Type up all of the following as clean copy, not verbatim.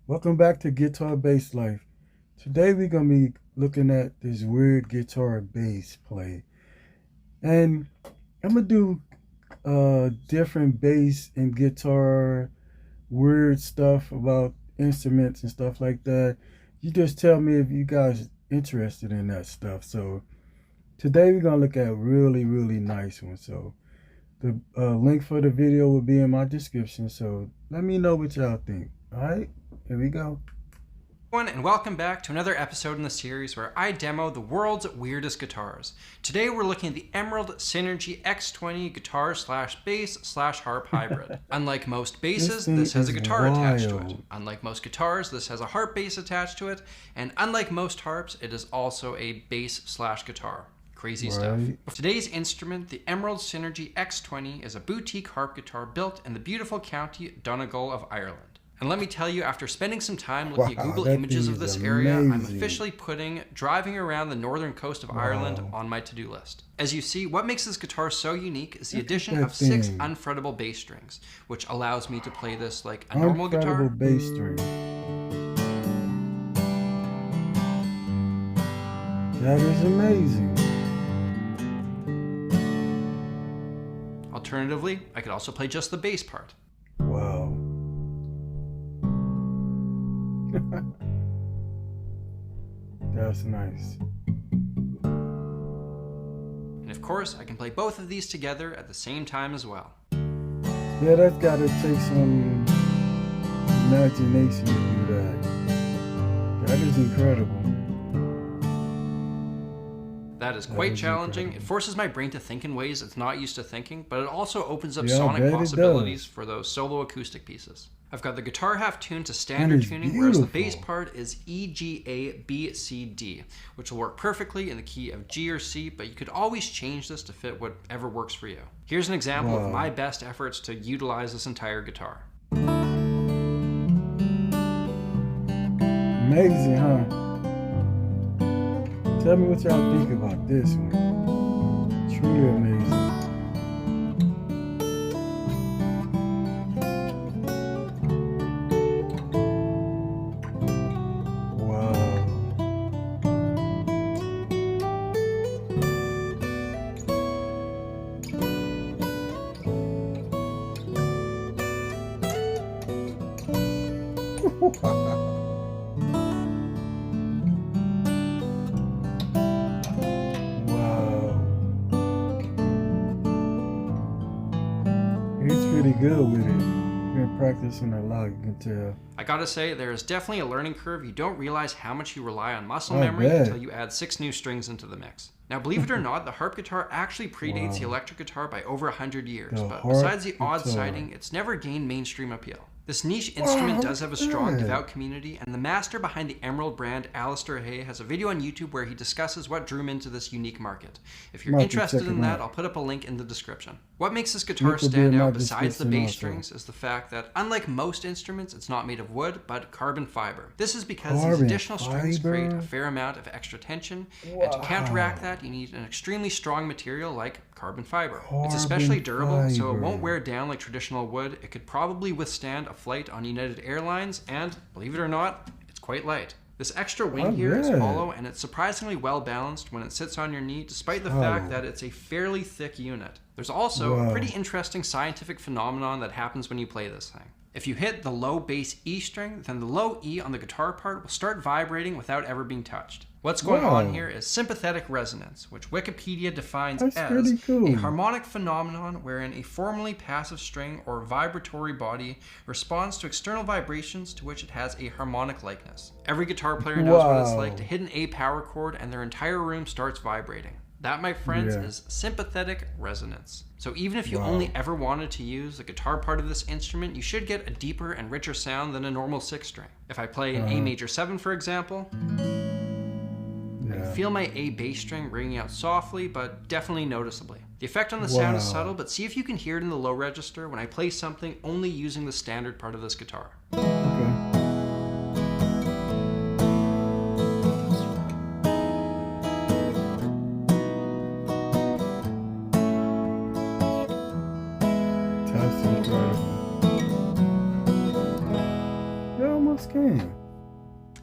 Welcome back to Guitar Bass Life. Today we're gonna be looking at this weird guitar bass play, and I'm gonna do different bass and guitar weird stuff about instruments and stuff like that. You just tell me if you guys interested in that stuff. So today we're gonna look at really nice ones. So the link for the video will be in my description. So let me know what y'all think. All right, here we go. Everyone, and welcome back to another episode in the series where I demo the world's weirdest guitars. Today we're looking at the Emerald Synergy X20 guitar slash bass slash harp hybrid. Unlike most basses, this has a guitar attached to it. Unlike most guitars, this has a harp bass attached to it. And unlike most harps, it is also a bass slash guitar. Crazy stuff. Today's instrument, the Emerald Synergy X20, is a boutique harp guitar built in the beautiful county Donegal of Ireland. And let me tell you, after spending some time looking at Google images of this area, I'm officially putting driving around the northern coast of Ireland on my to-do list. As you see, what makes this guitar so unique is the addition of 6 unfrettable bass strings, which allows me to play this like a normal guitar. Unfrettable bass string. That is amazing. Alternatively, I could also play just the bass part. Wow. That's nice. And of course, I can play both of these together at the same time as well. Yeah, that's gotta take some imagination to do that. That is incredible. That is quite challenging. It forces my brain to think in ways it's not used to thinking, but it also opens up sonic possibilities for those solo acoustic pieces. I've got the guitar half tuned to standard tuning, whereas the bass part is E, G, A, B, C, D, which will work perfectly in the key of G or C, but you could always change this to fit whatever works for you. Here's an example of my best efforts to utilize this entire guitar. Amazing, huh? Tell me what y'all think about this one. Truly amazing. Wow. He's pretty good with it. Been practicing a lot, you can tell. I gotta say, there is definitely a learning curve. You don't realize how much you rely on muscle memory until you add 6 new strings into the mix. Now, believe it or not, the harp guitar actually predates the electric guitar by over 100 years, but besides the odd sighting, it's never gained mainstream appeal. This niche instrument does have a strong devout community, and the master behind the Emerald brand, Alistair Hay, has a video on YouTube where he discusses what drew him into this unique market. If you're interested in that, I'll put up a link in the description. What makes this guitar stand out besides the bass strings is the fact that, unlike most instruments, it's not made of wood, but carbon fiber. This is because these additional strings create a fair amount of extra tension, and to counteract that, you need an extremely strong material like carbon fiber. It's especially durable, so it won't wear down like traditional wood. It could probably withstand a flight on United Airlines, and believe it or not, it's quite light. This extra wing here is hollow, and it's surprisingly well balanced when it sits on your knee, despite the fact that it's a fairly thick unit. There's also a pretty interesting scientific phenomenon that happens when you play this thing. If you hit the low bass E string, then the low E on the guitar part will start vibrating without ever being touched. What's going on here is sympathetic resonance, which Wikipedia defines as a harmonic phenomenon wherein a formerly passive string or vibratory body responds to external vibrations to which it has a harmonic likeness. Every guitar player knows what it's like to hit an A power chord and their entire room starts vibrating. That, my friends, is sympathetic resonance. So even if you only ever wanted to use the guitar part of this instrument, you should get a deeper and richer sound than a normal 6 string. If I play an A major 7, for example, I can feel my A bass string ringing out softly, but definitely noticeably. The effect on the sound is subtle, but see if you can hear it in the low register when I play something only using the standard part of this guitar. Come almost came.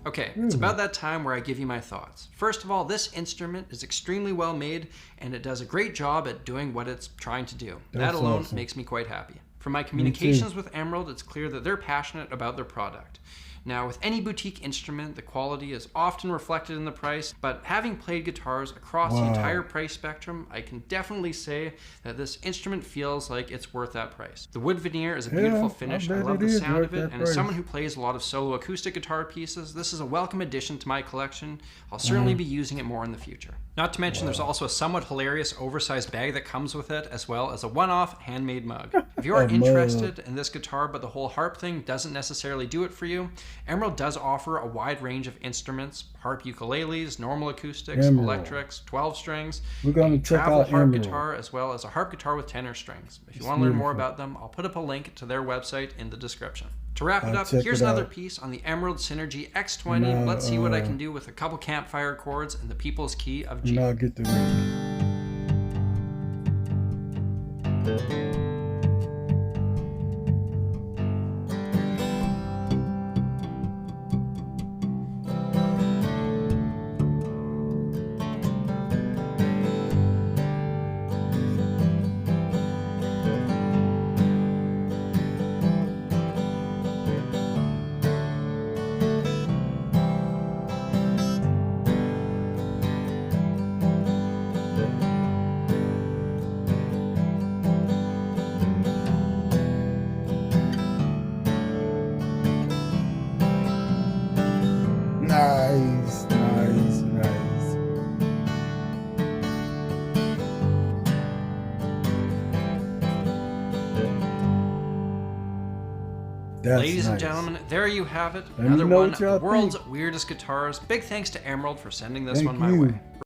Okay, it's about that time where I give you my thoughts. First of all, this instrument is extremely well made, and it does a great job at doing what it's trying to do. That alone makes me quite happy. From my communications with Emerald, it's clear that they're passionate about their product. Now, with any boutique instrument, the quality is often reflected in the price, but having played guitars across the entire price spectrum, I can definitely say that this instrument feels like it's worth that price. The wood veneer is a beautiful finish. I love the sound of it, and as someone who plays a lot of solo acoustic guitar pieces, this is a welcome addition to my collection. I'll certainly be using it more in the future. Not to mention, there's also a somewhat hilarious oversized bag that comes with it, as well as a one-off handmade mug. If you are interested in this guitar, but the whole harp thing doesn't necessarily do it for you, Emerald does offer a wide range of instruments: harp ukuleles, normal acoustics, electrics, 12 strings, we're going to check out harp guitar, as well as a harp guitar with tenor strings. If you want to learn more about them, I'll put up a link to their website in the description. To wrap it up, here's another piece on the Emerald Synergy X20. Let's see what I can do with a couple campfire chords and the people's key of G. Now get the Nice. Ladies and gentlemen, there you have it. Another one of the world's weirdest guitars. Big thanks to Emerald for sending this one my way.